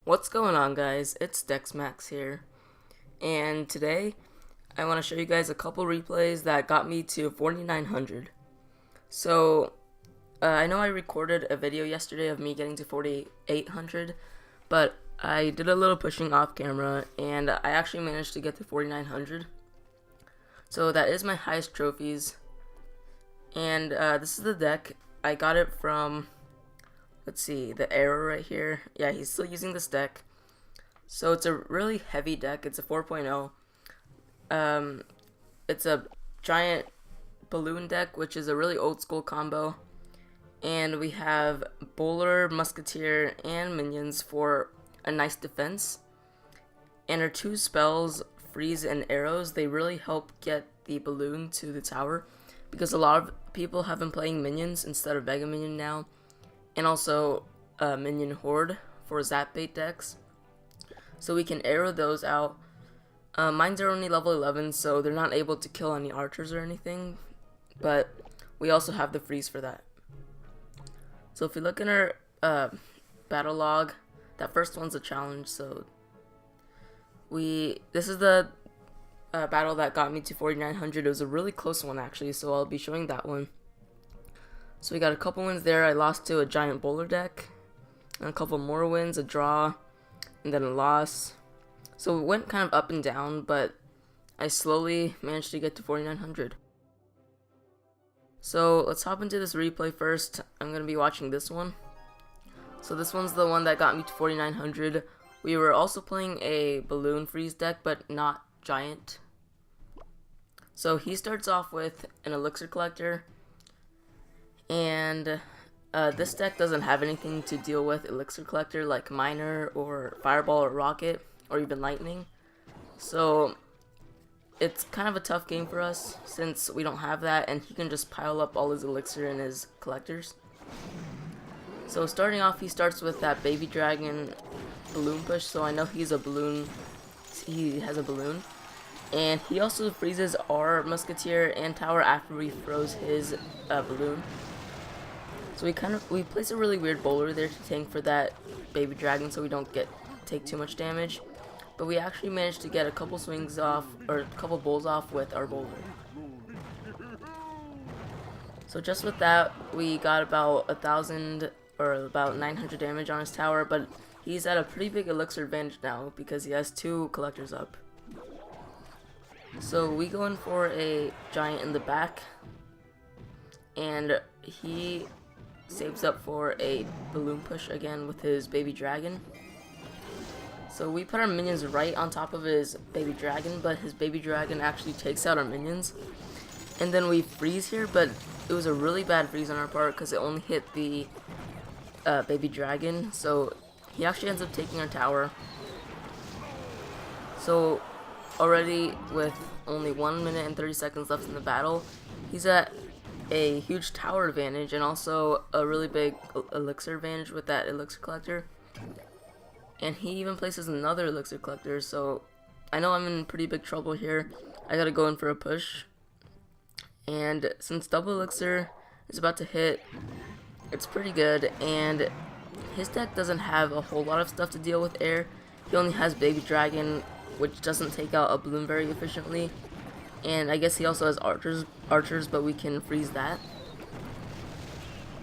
What's going on, guys? It's DexMax here, and today I want to show you guys a couple replays that got me to 4,900. So, I know I recorded a video yesterday of me getting to 4,800, but I did a little pushing off camera, and I actually managed to get to 4,900. So that is my highest trophies, and this is the deck. I got it from, let's see, the arrow right here. Yeah, he's still using this deck. So it's a really heavy deck. It's a 4.0. It's a giant balloon deck, which is a really old school combo. And we have bowler, musketeer, and minions for a nice defense. And our two spells, freeze and arrows, they really help get the balloon to the tower, because a lot of people have been playing minions instead of Mega Minion now. And also Minion Horde for Zap Bait decks. So we can arrow those out. Mine's are only level 11, so they're not able to kill any archers or anything. But we also have the freeze for that. So if you look in our battle log, that first one's a challenge. So this is the battle that got me to 4,900. It was a really close one actually, so I'll be showing that one. So we got a couple wins there. I lost to a giant bowler deck, and a couple more wins, a draw, and then a loss. So it went kind of up and down, but I slowly managed to get to 4,900. So let's hop into this replay first. I'm going to be watching this one. So this one's the one that got me to 4,900. We were also playing a balloon freeze deck, but not giant. So he starts off with an elixir collector. And this deck doesn't have anything to deal with elixir collector like miner or fireball or rocket or even lightning. So it's kind of a tough game for us since we don't have that, and he can just pile up all his elixir in his collectors. So starting off, he starts with that baby dragon balloon push, so I know he has a balloon. And he also freezes our musketeer and tower after we froze his balloon. So we place a really weird bowler there to tank for that baby dragon, so we don't take too much damage. But we actually managed to get a couple swings off, or a couple bowls off with our bowler. So just with that, we got about 1,000 or about 900 damage on his tower, but he's at a pretty big elixir advantage now because he has two collectors up. So we go in for a giant in the back, and he saves up for a balloon push again with his baby dragon. So we put our minions right on top of his baby dragon, but his baby dragon actually takes out our minions. And then we freeze here, but it was a really bad freeze on our part because it only hit the baby dragon. So he actually ends up taking our tower. So already with only 1 minute and 30 seconds left in the battle, he's at a huge tower advantage and also a really big elixir advantage with that elixir collector. And he even places another elixir collector, so I know I'm in pretty big trouble here. I gotta go in for a push. And since double elixir is about to hit, it's pretty good, and his deck doesn't have a whole lot of stuff to deal with air. He only has baby dragon, which doesn't take out a balloon very efficiently. And I guess he also has archers, but we can freeze that.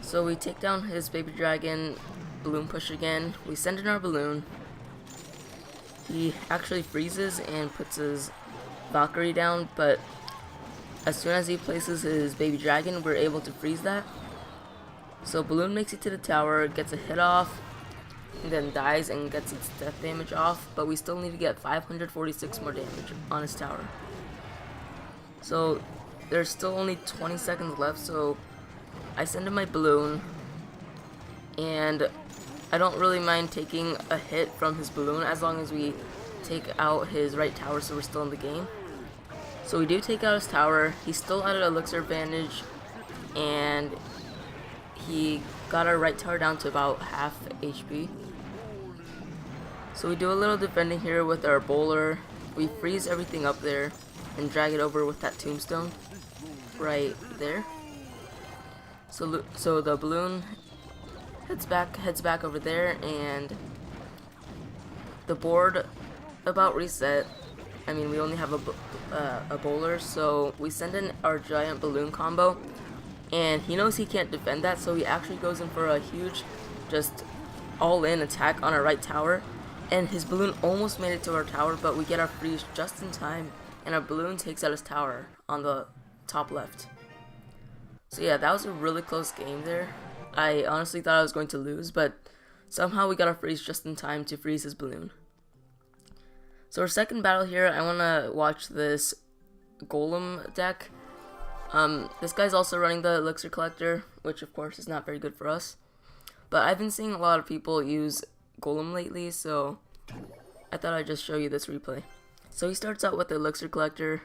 So we take down his baby dragon, balloon push again. We send in our balloon. He actually freezes and puts his Valkyrie down, but as soon as he places his baby dragon, we're able to freeze that. So balloon makes it to the tower, gets a hit off, and then dies and gets its death damage off, but we still need to get 546 more damage on his tower. So there's still only 20 seconds left, so I send in my balloon, and I don't really mind taking a hit from his balloon as long as we take out his right tower so we're still in the game. So we do take out his tower. He's still at an elixir advantage, and he got our right tower down to about half HP. So we do a little defending here with our bowler. We freeze everything up there and drag it over with that tombstone right there. So the balloon heads back over there, and the board about reset. I mean, we only have a bowler, so we send in our giant balloon combo, and he knows he can't defend that, so he actually goes in for a huge, just all-in attack on our right tower, and his balloon almost made it to our tower, but we get our freeze just in time, and our balloon takes out his tower on the top left. So yeah, that was a really close game there. I honestly thought I was going to lose, but somehow we got our freeze just in time to freeze his balloon. So our second battle here, I want to watch this Golem deck. This guy's also running the Elixir Collector, which of course is not very good for us. But I've been seeing a lot of people use Golem lately, so I thought I'd just show you this replay. So he starts out with the Elixir Collector,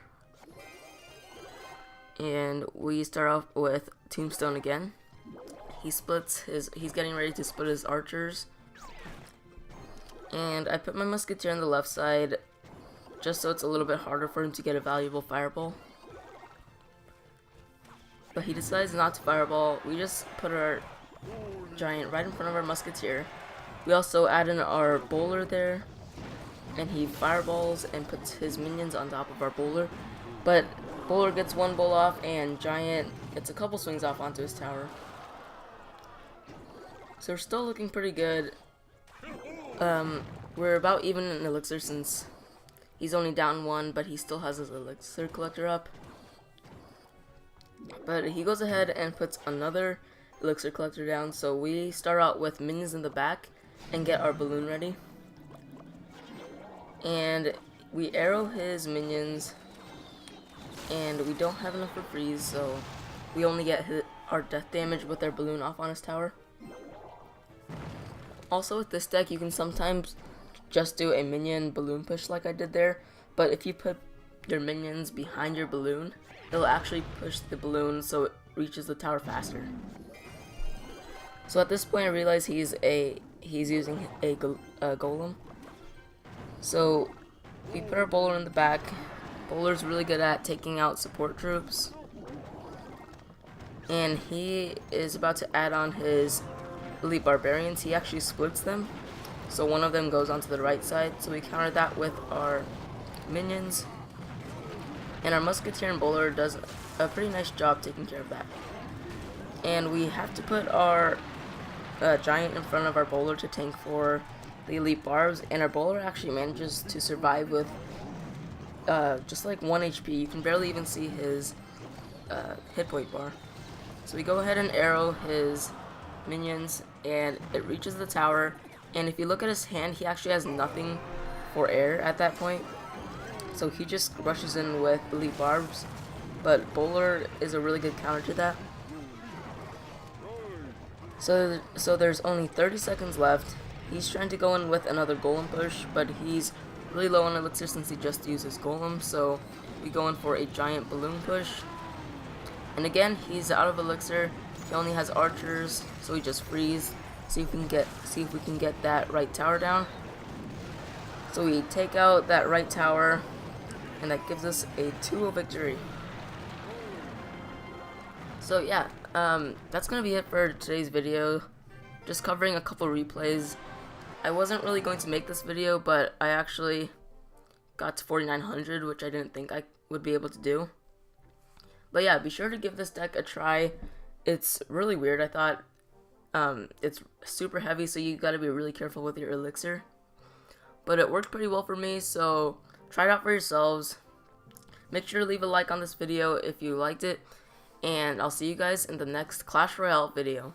and we start off with Tombstone again. He's getting ready to split his archers. And I put my musketeer on the left side, just so it's a little bit harder for him to get a valuable fireball. But he decides not to fireball. We just put our giant right in front of our musketeer. We also add in our bowler there, and he fireballs and puts his minions on top of our bowler. But bowler gets one bowl off, and giant gets a couple swings off onto his tower. So we're still looking pretty good. We're about even in elixir since he's only down one, but he still has his elixir collector up. But he goes ahead and puts another elixir collector down, so we start out with minions in the back and get our balloon ready. And we arrow his minions, and we don't have enough for freeze, so we only get our death damage with our balloon off on his tower. Also with this deck, you can sometimes just do a minion balloon push like I did there, but if you put your minions behind your balloon, it'll actually push the balloon so it reaches the tower faster. So at this point I realize he's using a golem. So we put our bowler in the back. Bowler's really good at taking out support troops, and he is about to add on his elite barbarians. He actually splits them, so one of them goes onto the right side, so we counter that with our minions, and our musketeer and bowler does a pretty nice job taking care of that. And we have to put our giant in front of our bowler to tank for the elite barbs, and our bowler actually manages to survive with just like 1 HP. You can barely even see his hit point bar. So we go ahead and arrow his minions, and it reaches the tower, and if you look at his hand, he actually has nothing for air at that point, so he just rushes in with elite barbs, but bowler is a really good counter to that. So there's only 30 seconds left. He's trying to go in with another golem push, but he's really low on elixir since he just used his golem, so we go in for a giant balloon push, and again he's out of elixir. He only has archers, so we just freeze. See if we can get that right tower down. So we take out that right tower, and that gives us a 2-0 victory. So yeah, that's gonna be it for today's video. Just covering a couple replays. I wasn't really going to make this video, but I actually got to 4,900, which I didn't think I would be able to do. But yeah, be sure to give this deck a try. It's really weird. I thought it's super heavy, so you gotta be really careful with your elixir. But it worked pretty well for me, so try it out for yourselves. Make sure to leave a like on this video if you liked it, and I'll see you guys in the next Clash Royale video.